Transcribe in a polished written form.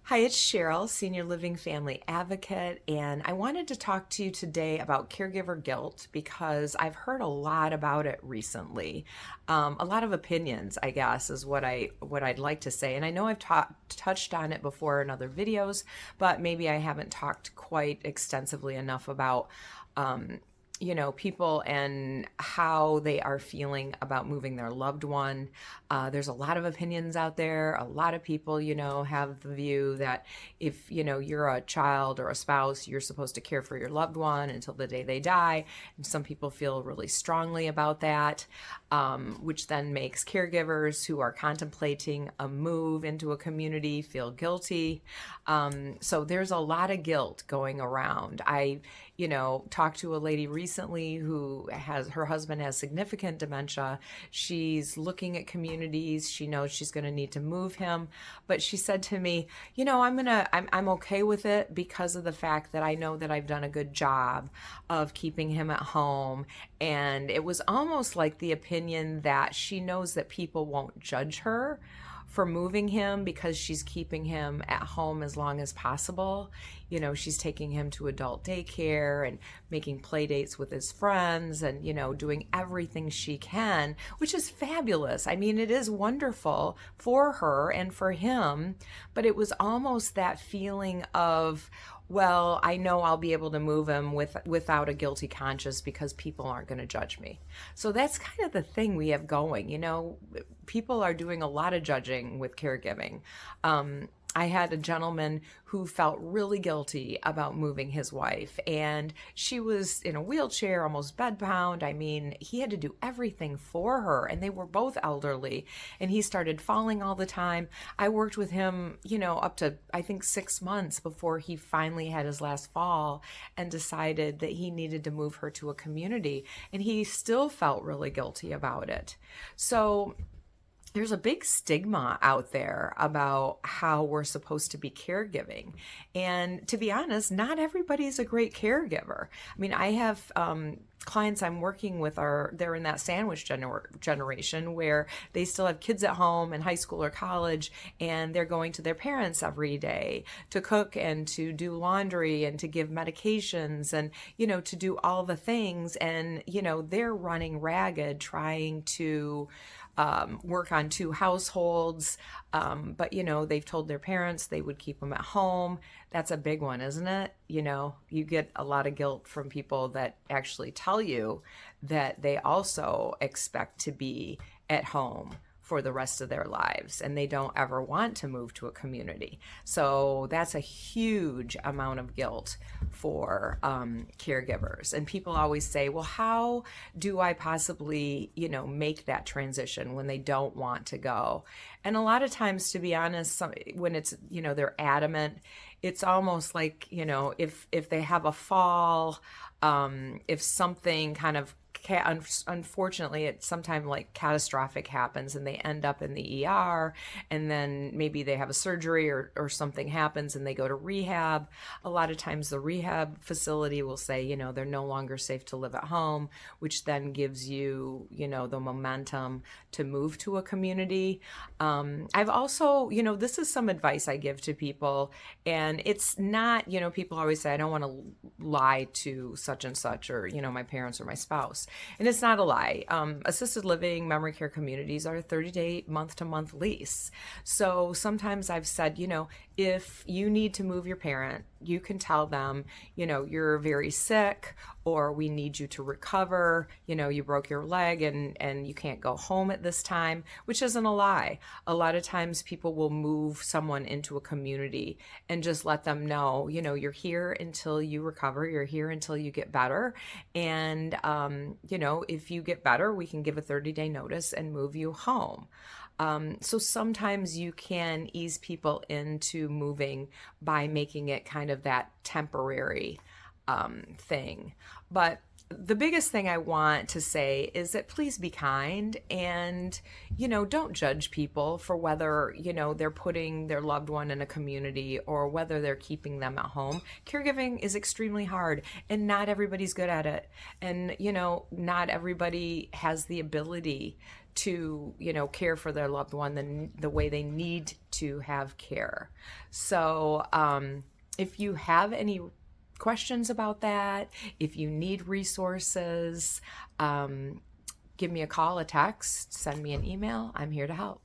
Hi, it's Cheryl, Senior Living Family Advocate, and I wanted to talk to you today about caregiver guilt because I've heard a lot about it recently. A lot of opinions, I guess, is what I'd like to say. And I know I've touched on it before in other videos, but maybe I haven't talked quite extensively enough about um, people and how they are feeling about moving their loved one. There's a lot of opinions out there. A lot of people, have the view that if, you're a child or a spouse, you're supposed to care for your loved one until the day they die. And some people feel really strongly about that, which then makes caregivers who are contemplating a move into a community feel guilty. So there's a lot of guilt going around. I talked to a lady recently who her husband has significant dementia. She's looking at communities. She knows she's going to need to move him, but she said to me, I'm okay with it because of the fact that I know that I've done a good job of keeping him at home. And it was almost like the opinion that she knows that people won't judge her for moving him because she's keeping him at home as long as possible. She's taking him to adult daycare and making play dates with his friends and, doing everything she can, which is fabulous. I mean, it is wonderful for her and for him, but it was almost that feeling of, well, I know I'll be able to move him without a guilty conscience because people aren't going to judge me. So that's kind of the thing we have going. People are doing a lot of judging with caregiving. I had a gentleman who felt really guilty about moving his wife, and she was in a wheelchair, almost bedbound. I mean, he had to do everything for her, and they were both elderly, and he started falling all the time. I worked with him, up to, I think, 6 months before he finally had his last fall and decided that he needed to move her to a community, and he still felt really guilty about it. So there's a big stigma out there about how we're supposed to be caregiving. And to be honest, not everybody's a great caregiver. I mean, I have clients I'm working with they're in that sandwich generation where they still have kids at home in high school or college, and they're going to their parents every day to cook and to do laundry and to give medications and, to do all the things. And, they're running ragged trying to work on two households. But, they've told their parents they would keep them at home. That's a big one, isn't it? You get a lot of guilt from people that actually tell you that they also expect to be at home for the rest of their lives and they don't ever want to move to a community. So that's a huge amount of guilt for caregivers. And people always say, well, how do I possibly, make that transition when they don't want to go? And a lot of times, to be honest, when it's, they're adamant, it's almost like, if they have a fall, if something kind of unfortunately, it's sometimes like catastrophic happens and they end up in the ER, and then maybe they have a surgery or something happens and they go to rehab. A lot of times the rehab facility will say, they're no longer safe to live at home, which then gives you, the momentum to move to a community. I've also, this is some advice I give to people, and it's not, people always say, I don't want to lie to such and such, or, my parents or my spouse. And it's not a lie. Assisted living, memory care communities are a 30-day, month-to-month lease. So sometimes I've said, if you need to move your parent, you can tell them, you're very sick, or we need you to recover, you broke your leg and you can't go home at this time, which isn't a lie. A lot of times people will move someone into a community and just let them know, you're here until you recover, you're here until you get better. And, if you get better, we can give a 30-day notice and move you home. So sometimes you can ease people into moving by making it kind of that temporary thing. But the biggest thing I want to say is that please be kind and, don't judge people for whether, they're putting their loved one in a community or whether they're keeping them at home. Caregiving is extremely hard and not everybody's good at it. And, not everybody has the ability to, care for their loved one the way they need to have care. So if you have any questions about that, if you need resources, give me a call, a text, send me an email. I'm here to help.